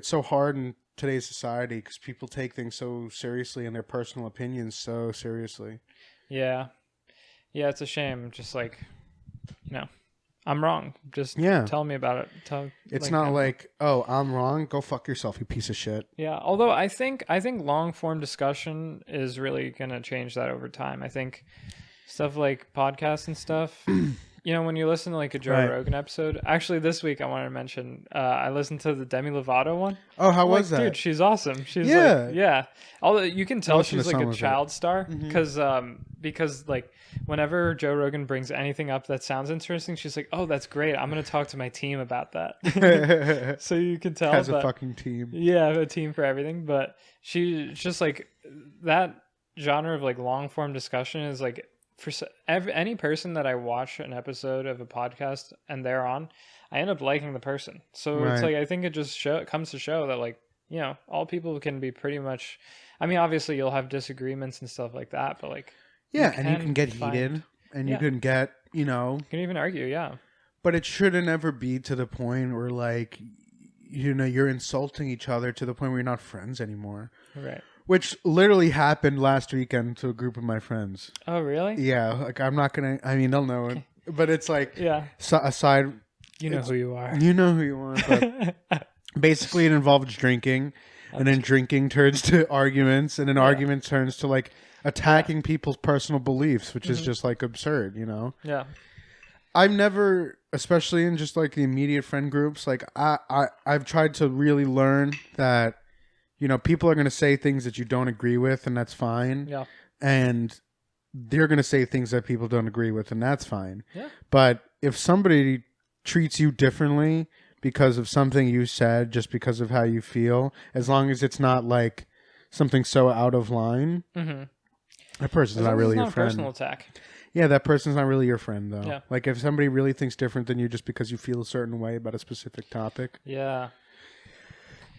so hard in today's society because people take things so seriously and their personal opinions so seriously. Yeah. Yeah, it's a shame. Just like, I'm wrong. Just tell me about it. It's not like, oh, I'm wrong. Go fuck yourself, you piece of shit. Yeah, although I think long form discussion is really gonna change that over time. I think stuff like podcasts and stuff. When you listen to like a Joe Rogan episode. Actually, this week I wanted to mention I listened to the Demi Lovato one. Oh, how was that? Dude, she's awesome. She's like, although you can tell she's like a child star because like whenever Joe Rogan brings anything up that sounds interesting, she's like, "Oh, that's great. I'm gonna talk to my team about that." So you can tell has a fucking team. Yeah, a team for everything. But she's just like that genre of like long form discussion is like. For any person that I watch an episode of a podcast and they're on, I end up liking the person. So it's like I think it just comes to show that like all people can be pretty much. I mean, obviously you'll have disagreements and stuff like that, but like and you can get heated, and you can get you can even argue, But it shouldn't ever be to the point where like you're insulting each other to the point where you're not friends anymore. Right. Which literally happened last weekend to a group of my friends. Oh, really? Yeah. Like, I'm not going to... I mean, they'll know it. But it's like... Yeah. Aside... You know who you are. You know who you are. But basically, it involves drinking. And then drinking turns to arguments. And then argument turns to, like, attacking people's personal beliefs, which is just, like, absurd, Yeah. I've never... Especially in just, like, the immediate friend groups. Like, I've tried to really learn that... people are going to say things that you don't agree with, and that's fine. Yeah. And they're going to say things that people don't agree with, and that's fine. Yeah. But if somebody treats you differently because of something you said, just because of how you feel, as long as it's not like something so out of line, that person's not really your friend. Personal attack. Yeah, that person's not really your friend, though. Yeah. Like, if somebody really thinks different than you just because you feel a certain way about a specific topic. Yeah.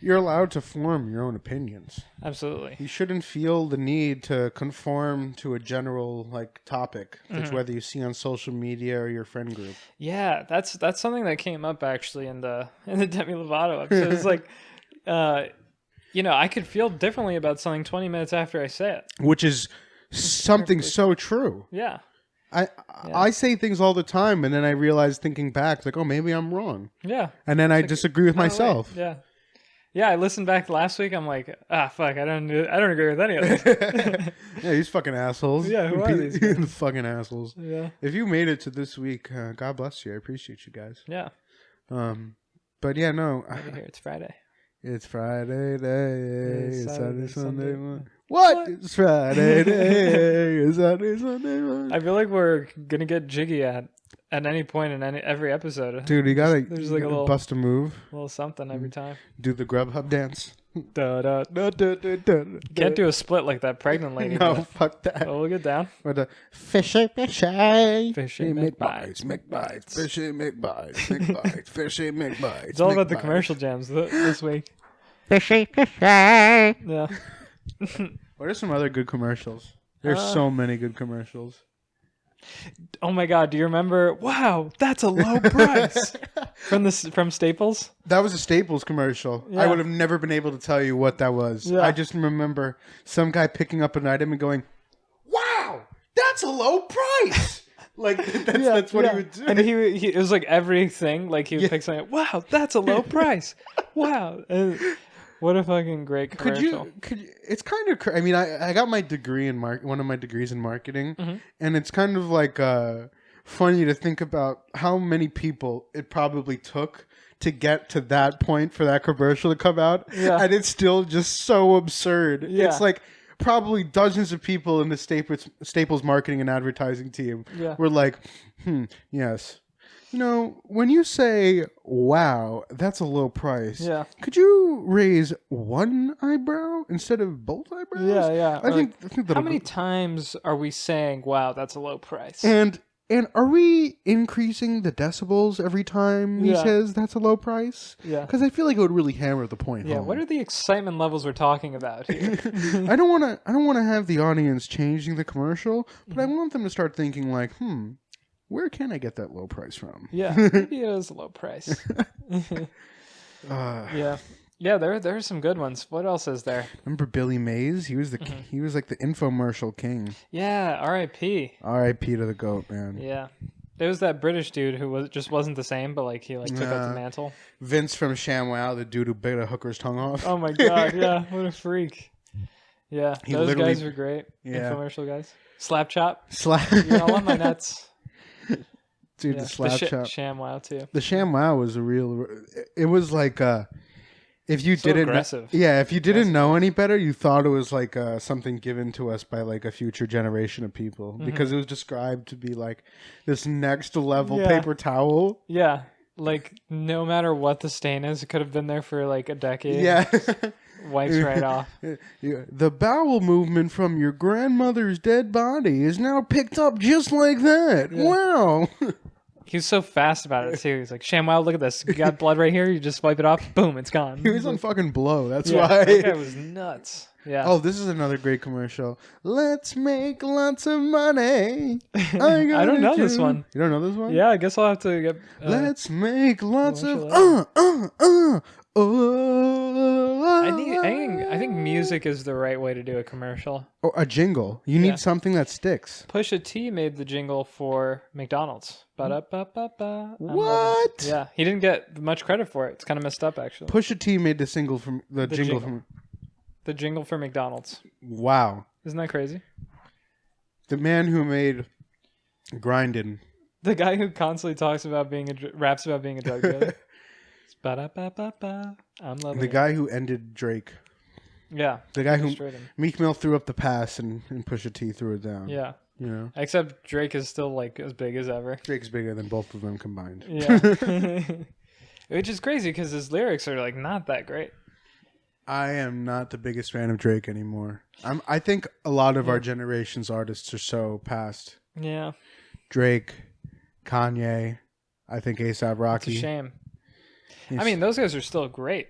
You're allowed to form your own opinions. Absolutely. You shouldn't feel the need to conform to a general like topic, that's whether you see on social media or your friend group. Yeah, that's something that came up actually in the Demi Lovato episode. It's like, I could feel differently about something 20 minutes after I say it, which is something so true. Yeah. I say things all the time, and then I realize thinking back, like, oh, maybe I'm wrong. Yeah. And then I disagree with myself. Yeah. Yeah, I listened back last week. I'm like, fuck, I don't agree with any of this. Yeah, these fucking assholes. Yeah, who are these guys? Fucking assholes. Yeah. If you made it to this week, God bless you. I appreciate you guys. Yeah. But yeah, no. Over here, it's Friday. It's Friday day. It's Saturday, Sunday. What? It's Friday day. It's Saturday, Sunday. I feel like we're gonna get jiggy at any point in every episode. Dude, you gotta, there's like a little bust a move. A little something every time. Do the Grubhub dance. Da, da, da, da, da, da. Can't do a split like that pregnant lady. No, fuck that. Oh, we'll get down. Or the fishy, fishy. Fishy McBites. McBites. Fishy McBites. McBites. Fishy McBites. It's all about the commercial jams this week. Fishy, fishy. Yeah. What are some other good commercials? There's so many good commercials. Oh my God! Do you remember? Wow, that's a low price from Staples. That was a Staples commercial. Yeah. I would have never been able to tell you what that was. Yeah. I just remember some guy picking up an item and going, "Wow, that's a low price." Like that's what he would do. And he it was like everything. Like he would pick something up. Wow, that's a low price. Wow. What a fucking great commercial. Could you, it's kind of, I mean, I got my degree in one of my degrees in marketing, and it's kind of like funny to think about how many people it probably took to get to that point for that commercial to come out. Yeah. And it's still just so absurd. Yeah. It's like probably dozens of people in the Staples marketing and advertising team were like, yes. You know, when you say, wow, that's a low price, could you raise one eyebrow instead of both eyebrows? Yeah, yeah. I think how many times are we saying, wow, that's a low price? And are we increasing the decibels every time he says that's a low price? Yeah. Because I feel like it would really hammer the point home. What are the excitement levels we're talking about here? I don't want to have the audience changing the commercial, but I want them to start thinking like, where can I get that low price from? Yeah, maybe it is a low price. Yeah. Yeah, there are some good ones. What else is there? Remember Billy Mays? He was he was like the infomercial king. Yeah, R.I.P. R.I.P. to the goat, man. Yeah. There was that British dude who wasn't the same, but like he like took up the mantle. Vince from ShamWow, the dude who bit a hooker's tongue off. Oh my god, yeah, what a freak. Yeah, those guys were great. Yeah. Infomercial guys. Slap chop. Slap. You're all on my nuts. Dude, Yeah. the slap chop. ShamWow too. The ShamWow was a real. It was like if you didn't, aggressive. If you didn't know any better, you thought it was like something given to us by like a future generation of people because it was described to be like this next level paper towel. Yeah, like no matter what the stain is, it could have been there for like a decade. Yeah, wipes right off. Yeah. The bowel movement from your grandmother's dead body is now picked up just like that. Yeah. Wow. He was so fast about it too. He's like, ShamWow, look at this. You got blood right here. You just wipe it off. Boom, it's gone. He was on fucking blow. That's why. That guy was nuts. Yeah. Oh, this is another great commercial. Let's make lots of money. I don't know this one. You don't know this one? Yeah, I guess I'll have to get. Let's make lots of I think music is the right way to do a commercial. Or a jingle. You need something that sticks. Pusha T made the jingle for McDonald's. Ba-da-ba-ba-ba. What? Yeah, he didn't get much credit for it. It's kind of messed up, actually. Pusha T made the jingle from the jingle for McDonald's. Wow. Isn't that crazy? The man who made Grindin'. The guy who constantly talks about raps about being a drug dealer. Ba-da-ba-ba-ba. I'm loving the it. guy who ended Drake. Yeah. The guy who Meek Mill threw up the pass and Pusha T threw it down. Yeah. You know? Except Drake is still like as big as ever. Drake's bigger than both of them combined. Yeah. Which is crazy because his lyrics are like not that great. I am not the biggest fan of Drake anymore. I think a lot of our generation's artists are so past. Yeah. Drake, Kanye, I think A$AP Rocky. It's a shame. I mean, those guys are still great,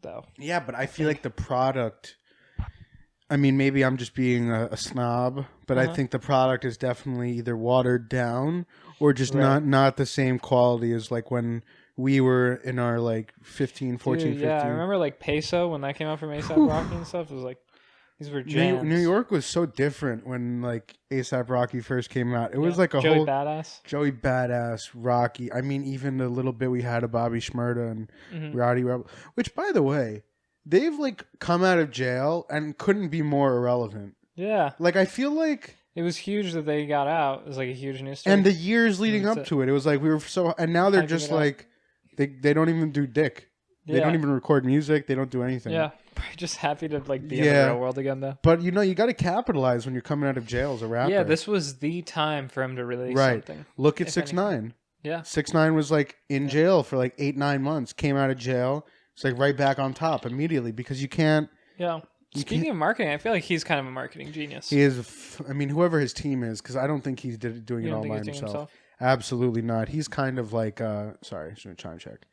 though. Yeah, but I feel like the product... I mean, maybe I'm just being a snob, but I think the product is definitely either watered down or just not the same quality as like when we were in our like 15, 14, 15. Yeah, I remember like Peso when that came out from A$AP Rocky and stuff. It was like, these were jams. New York was so different when like A$AP Rocky first came out. It was like a Joey whole... Joey Badass, Rocky. I mean, even the little bit we had of Bobby Shmurda and Roddy Rebel. Which, by the way, they've like come out of jail and couldn't be more irrelevant. Yeah. Like, I feel like... It was huge that they got out. It was like a huge news story. And the years leading up to it, it was like we were so... And now they're just like... They don't even do dick. They don't even record music. They don't do anything. Yeah. Just happy to like be in the real world again, though. But, you know, you got to capitalize when you're coming out of jail as a rapper. Yeah, this was the time for him to release something. Look at 6ix9ine. Yeah. 6ix9ine was like in jail for like 8-9 months. Came out of jail. It's like right back on top immediately because you can't... Yeah. Speaking of marketing, I feel like he's kind of a marketing genius. He is. I mean, whoever his team is, because I don't think he's doing it all by himself. Absolutely not. He's kind of like... sorry, just going to time check.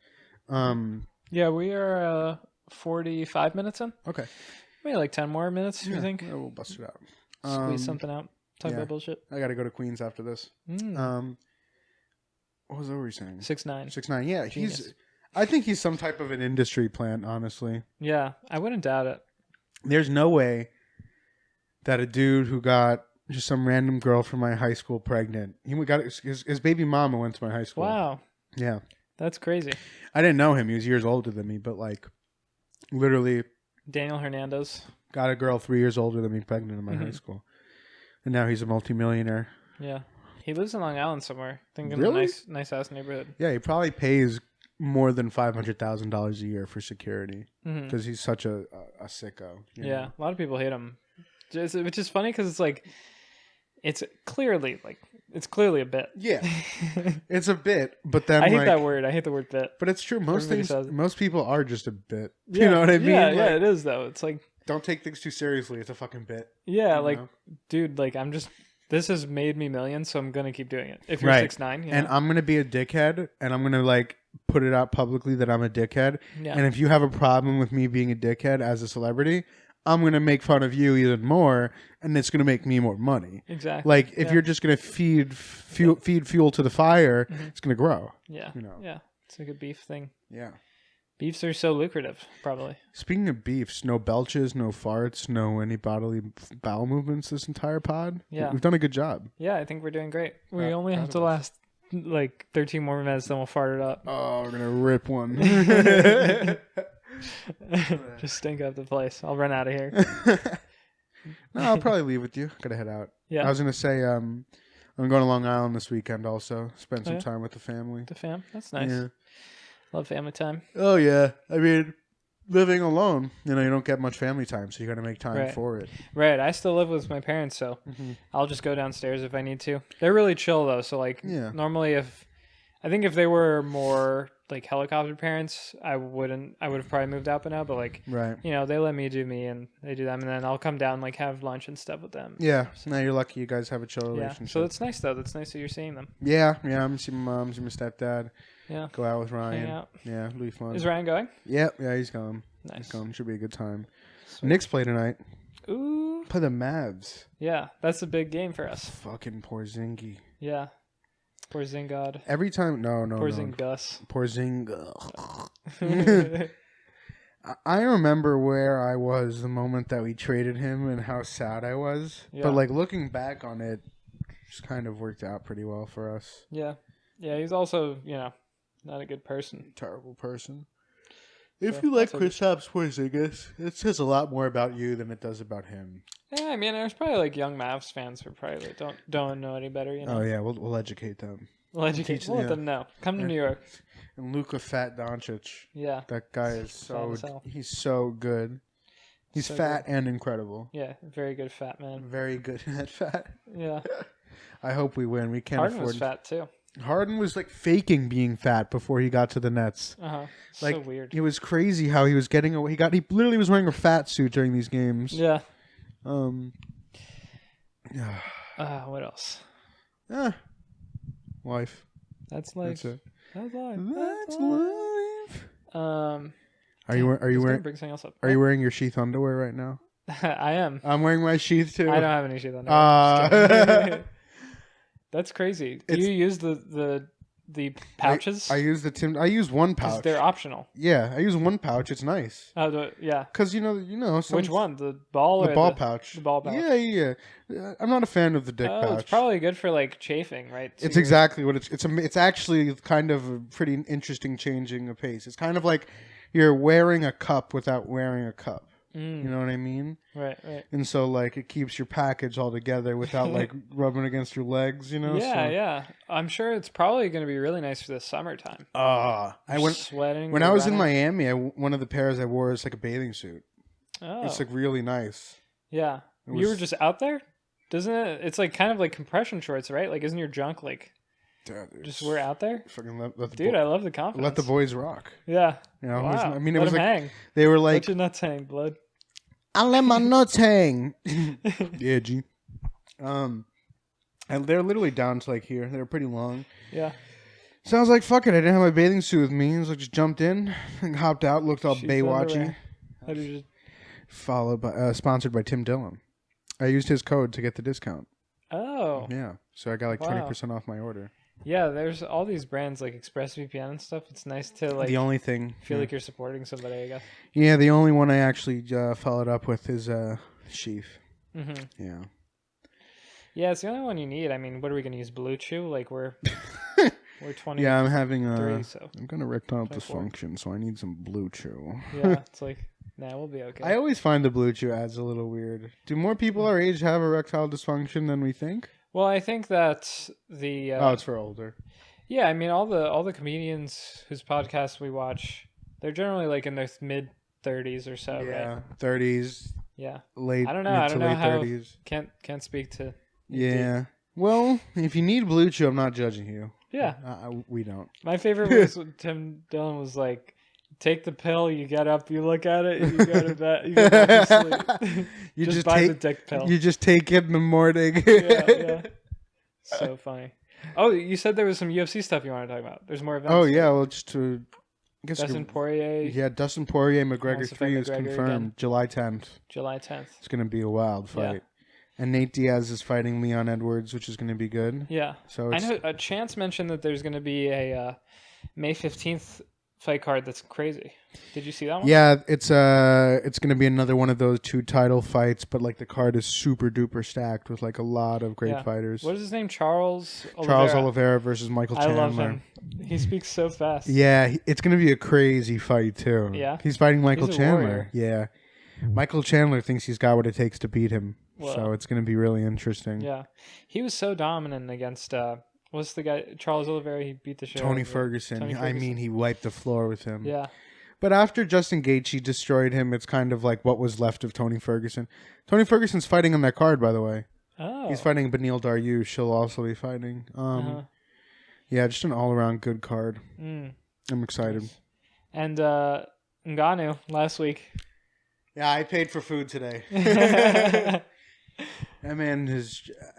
Yeah, we are 45 minutes in. Okay. Maybe like 10 more minutes, you think? Yeah, we'll bust it out. Squeeze something out. Talk about bullshit. I got to go to Queens after this. What was we saying? 6ix9ine. 6ix9ine. Yeah, I think he's some type of an industry plant, honestly. Yeah, I wouldn't doubt it. There's no way that a dude who got just some random girl from my high school pregnant, his baby mama went to my high school. Wow. Yeah. That's crazy. I didn't know him. He was years older than me, but like literally Daniel Hernandez got a girl 3 years older than me pregnant in my high school. And now he's a multimillionaire. Yeah. He lives in Long Island somewhere. I think in really? a nice ass neighborhood. Yeah, he probably pays more than $500,000 a year for security because he's such a sicko. You know? A lot of people hate him, which is funny because it's like it's clearly a bit. Yeah, it's a bit, but then I hate that word. I hate the word bit. But it's true. Most people are just a bit. Yeah. You know what I mean? Yeah, like, yeah, it is though. It's like don't take things too seriously. It's a fucking bit. Yeah, like, dude, like this has made me millions, so I'm gonna keep doing it. If you're 6ix9ine, and I'm gonna be a dickhead, and I'm gonna like put it out publicly that I'm a dickhead. Yeah. And if you have a problem with me being a dickhead as a celebrity, I'm gonna make fun of you even more, and it's gonna make me more money. Exactly. Like if you're just gonna feed fuel to the fire, it's gonna grow. Yeah. You know. Yeah. It's like a beef thing. Yeah. Beefs are so lucrative, probably. Speaking of beefs, no belches, no farts, no any bodily bowel movements this entire pod. Yeah. We've done a good job. Yeah, I think we're doing great. We only proud have of to us. last like 13 more minutes, then we'll fart it up. Oh, we're gonna rip one. Just stink up the place. I'll run out of here. No, I'll probably leave with you. Gotta head out. Yeah. I was gonna say, I'm going to Long Island this weekend. Also, spend some yeah? time with the family. The fam. That's nice. Yeah. Love family time. Oh yeah. I mean, living alone, you don't get much family time, so you got to make time Right. for it. Right. I still live with my parents, so I'll just go downstairs if I need to. They're really chill though, so like normally if they were more like helicopter parents, I would have probably moved out by now, but like Right. they let me do me and they do them, and then I'll come down like have lunch and stuff with them. Yeah. Now you're lucky you guys have a chill Yeah. relationship. So that's nice though. That's nice that you're seeing them. Yeah. I'm gonna see my mom, see my stepdad. Yeah. Go out with Ryan. Hang out. Yeah, it'll be fun. Is Ryan going? Yep. Yeah, he's gone. Nice. He's gone. Should be a good time. Sweet. Knicks play tonight. Ooh. Play the Mavs. Yeah, that's a big game for us. Fucking Porzingis. Yeah. Porzingod. Every time, no. Porzingus. Porzingis. I remember where I was the moment that we traded him and how sad I was. Yeah. But like looking back on it, just kind of worked out pretty well for us. Yeah. Yeah, he's also, not a good person. Terrible person. If So, you like that's Kristaps Porzingis, it says a lot more about you than it does about him. Yeah, I mean, there's probably like young Mavs fans who probably like, don't know any better, Oh yeah, we'll educate them. We'll educate. We'll let them know. Come to New York. And Luka Fat Doncic. Yeah. That guy is he's so good. He's So fat and incredible. Yeah, very good fat man. Very good at fat. Yeah. I hope we win. We can't Harden afford was fat too. Harden was like faking being fat before he got to the Nets. Uh-huh. Like, so weird. It was crazy how he was getting away. He literally was wearing a fat suit during these games. Yeah. What else? Life. That's life. That's it. That's life. That's life. Are you wearing bring something else up? Are you wearing your sheath underwear right now? I am. I'm wearing my sheath too. I don't have any shit on there. That's crazy. Do you use the pouches? I use I use one pouch. They're optional. Yeah, I use one pouch. It's nice. Yeah. Because Which one? The ball or the ball pouch? The ball pouch. Yeah. I'm not a fan of the dick pouch. It's probably good for like chafing, right? It's exactly what it's actually kind of a pretty interesting changing of pace. It's kind of like you're wearing a cup without wearing a cup. You know what I mean? Right. And so like it keeps your package all together without like rubbing against your legs, Yeah. I'm sure it's probably going to be really nice for the summertime. I went sweating when I was in Miami. one of the pairs I wore is like a bathing suit. Oh. It's like really nice. Yeah. You were just out there? Doesn't it? It's like kind of like compression shorts, right? Like, isn't your junk like just we're out there? Fucking I love the confidence. Let the boys rock. Yeah. Wow. It was like hang. They were like, let your nuts hang, blood. I let my nuts hang. Yeah, G. And they're literally down to like here. They're pretty long. Yeah. So I was like, fuck it. I didn't have my bathing suit with me. So I just jumped in and hopped out, looked all Sheath Baywatchy. underwear. Followed by sponsored by Tim Dillon. I used his code to get the discount. Oh. Yeah. So I got like 20% off my order. Yeah, there's all these brands like ExpressVPN and stuff. It's nice to like the only thing feel like you're supporting somebody, I guess. Yeah, the only one I actually followed up with is Sheath. Mm-hmm. Yeah. Yeah, it's the only one you need. I mean, what are we gonna use? Blue Chew? Like we're 20. Yeah, I'm having so I'm gonna erectile 24. dysfunction, so I need some Blue Chew. Yeah, it's like we'll be okay. I always find the Blue Chew ads a little weird. Do more people our age have erectile dysfunction than we think? Well, I think that the it's for older. Yeah, I mean all the comedians whose podcasts we watch, they're generally like in their mid 30s or so, right? 30s. Yeah. Late. I don't know. Mid to late how. 30s. Can't speak to. Yeah. Well, if you need Blue Chew, I'm not judging you. Yeah. We don't. My favorite was when Tim Dillon was like, "Take the pill. You get up. You look at it. You go to bed. You go back to sleep. You just buy take the dick pill. You just take it in the morning." Yeah. So funny. Oh, you said there was some UFC stuff you want to talk about. There's more events. Oh yeah, well just to. I guess Dustin Poirier. Yeah, Dustin Poirier McGregor Wants to 3 fight is McGregor confirmed. again. July 10th. July 10th. It's gonna be a wild fight. Yeah. And Nate Diaz is fighting Leon Edwards, which is gonna be good. Yeah. So I know Chance mentioned that there's going to be a May 15th fight card that's crazy. Did you see that one? Yeah, it's gonna be another one of those 2 title fights, but like the card is super duper stacked with like a lot of great fighters. What is his name? Charles Oliveira versus Michael Chandler. I love him. He speaks so fast. Yeah, it's gonna be a crazy fight too. Yeah, he's fighting Michael he's a Chandler. warrior. Yeah, Michael Chandler thinks he's got what it takes to beat him. Whoa. So it's gonna be really interesting. Yeah, he was so dominant against. What's the guy? Charles Oliveira. He beat the shit. Tony Ferguson. I mean, he wiped the floor with him. Yeah. But after Justin Gaethje destroyed him, it's kind of like what was left of Tony Ferguson. Tony Ferguson's fighting on that card, by the way. Oh. He's fighting Beneil Dariush. She'll also be fighting. Yeah, just an all-around good card. I'm excited. Nice. And Ngannou last week. Yeah, I paid for food today. That man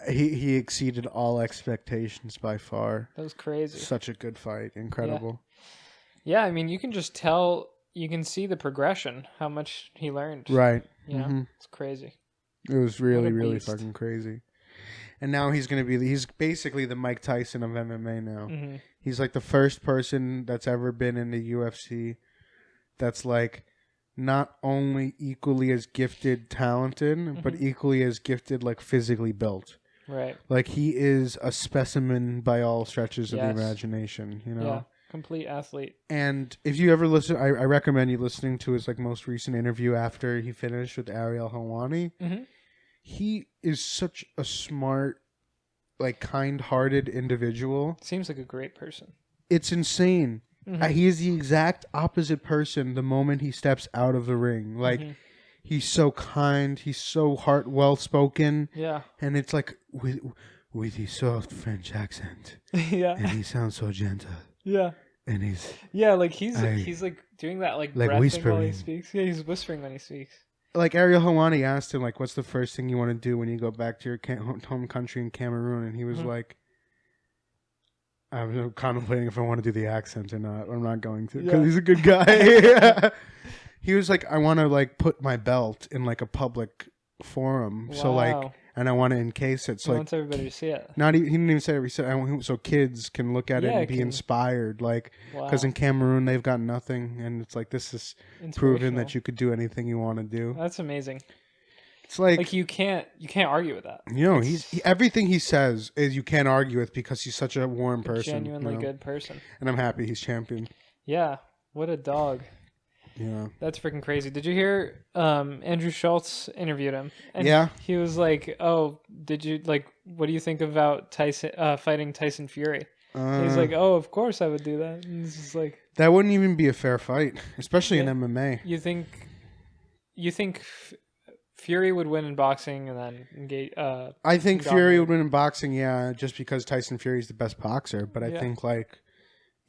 he exceeded all expectations by far. That was crazy. Such a good fight. Incredible. Yeah, I mean, you can just tell, you can see the progression, how much he learned. Right. You know, it's crazy. It was really, really fucking crazy. And now he's basically the Mike Tyson of MMA now. He's like the first person that's ever been in the UFC that's like not only equally as gifted, talented, but equally as gifted, like physically built. Right. Like he is a specimen by all stretches of the imagination, you know? Yeah. Complete athlete. And if you ever listen, I recommend you listening to his like most recent interview after he finished with Ariel Helwani. He is such a smart, like kind-hearted individual. Seems like a great person. It's insane. He is the exact opposite person the moment he steps out of the ring. Like he's so kind, he's so well-spoken. Yeah. And it's like with his soft French accent. Yeah. And he sounds so gentle. Yeah. And he's like he's like doing that like breath thing while he speaks. Yeah, he's whispering when he speaks. Like Ariel Helwani asked him like, "What's the first thing you want to do when you go back to your home country in Cameroon?" And he was like, "I'm contemplating if I want to do the accent or not. I'm not going to because he's a good guy." He was like, "I want to like put my belt in like a public forum, so like." And I want to encase it. So he wants everybody to see it. He didn't even say it. He said, so kids can look at it and be inspired. Like, because in Cameroon, they've got nothing. And it's like, this is proven that you could do anything you want to do. That's amazing. It's like you can't argue with that. You know, everything he says is you can't argue with because he's such a warm person. Genuinely good person. And I'm happy he's champion. Yeah. What a dog. Yeah. That's freaking crazy. Did you hear Andrew Schultz interviewed him? And he was like, "Oh, did you like what do you think about Tyson fighting Tyson Fury?" He's like, "Oh, of course I would do that." And it's just like that wouldn't even be a fair fight, especially in MMA. You think Fury would win in boxing and then engage I think Fury would win in boxing, just because Tyson Fury is the best boxer, but I think like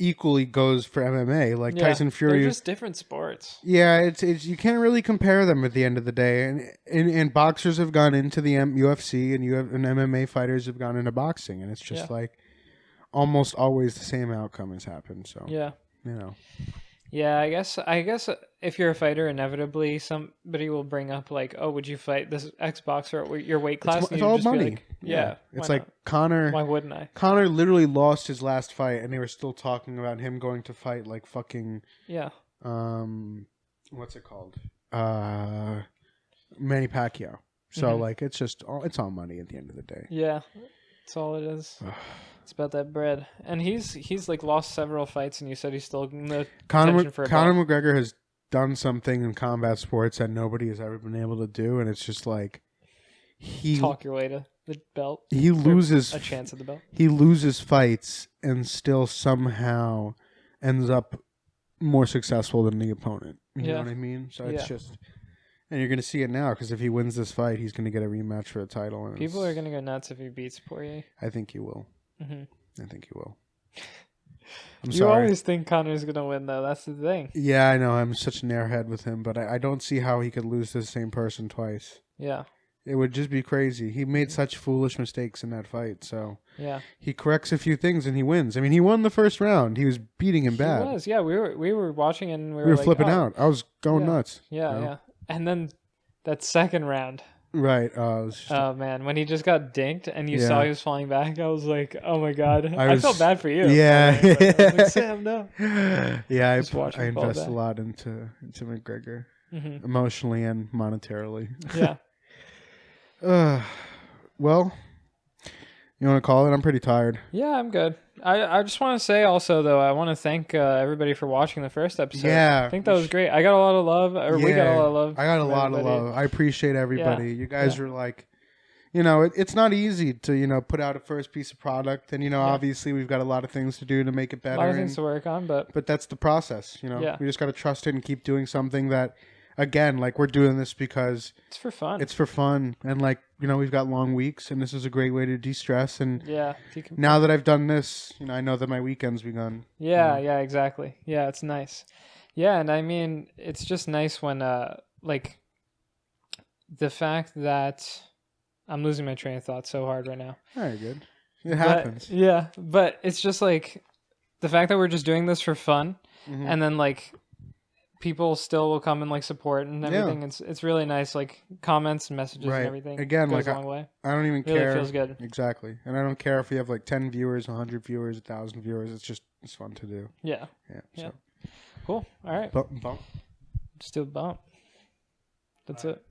equally goes for MMA. Like Tyson Fury, they're just different sports. Yeah, it's you can't really compare them at the end of the day. And boxers have gone into the UFC, and MMA fighters have gone into boxing, and it's just like almost always the same outcome has happened. So you know. Yeah, I guess if you're a fighter, inevitably somebody will bring up like, "Oh, would you fight this ex-boxer at your weight class?" It's all money. It's like Conor. Why wouldn't I? Conor literally lost his last fight, and they were still talking about him going to fight like fucking what's it called? Manny Pacquiao. So like, it's all money at the end of the day. Yeah, that's all it is. It's about that bread, and he's like lost several fights, and you said he's still in the Conor McGregor has done something in combat sports that nobody has ever been able to do, and it's just like talk your way to the belt. He loses a chance at the belt. He loses fights and still somehow ends up more successful than the opponent. You know what I mean? So it's just. And you're going to see it now, because if he wins this fight, he's going to get a rematch for the title. And people are going to go nuts if he beats Poirier. I think he will. I think he will. You always think Conor's going to win, though. That's the thing. Yeah, I know. I'm such an airhead with him, but I don't see how he could lose to the same person twice. Yeah. It would just be crazy. He made such foolish mistakes in that fight, so he corrects a few things and he wins. I mean, he won the first round. He was beating him bad. He was, yeah. We were watching and we were like, flipping out. I was going nuts. Yeah, yeah. And then that second round, Right. Oh man, when he just got dinked and you saw he was falling back, I was like, oh my god. I felt bad for you. Yeah. By the way, I was like, Sam, no. Yeah, Just watch I him fall invest a back. lot into McGregor, Mm-hmm. emotionally and monetarily. Yeah. Well, you want to call it? I'm pretty tired. Yeah, I'm good. I just want to say also, though, I want to thank everybody for watching the first episode. Yeah. I think that was great. I got a lot of love, or we got a lot of love. I got a from lot everybody. of love. I appreciate everybody. Yeah. You guys are like, it's not easy to, put out a first piece of product. And, obviously we've got a lot of things to do to make it better. A lot of things to work on, but that's the process, Yeah. We just got to trust it and keep doing something that, again, like we're doing this because it's for fun. It's for fun. And like, we've got long weeks and this is a great way to de-stress. And Yeah. now that I've done this, I know that my weekend's begun. Yeah, yeah, exactly. Yeah, it's nice. Yeah, and I mean, it's just nice when, like, the fact that I'm losing my train of thought so hard right now. All right, good. It happens. Yeah, but it's just like the fact that we're just doing this for fun, and then like people still will come and like support and everything. Yeah. It's really nice, like comments and messages and everything. Again, goes like a long way. I don't even really care. Feels good. Exactly, and I don't care if you have like 10 viewers, 100 viewers, 1,000 viewers. It's fun to do. Yeah. So. Cool. All right. Bump. Just do a bump. That's it.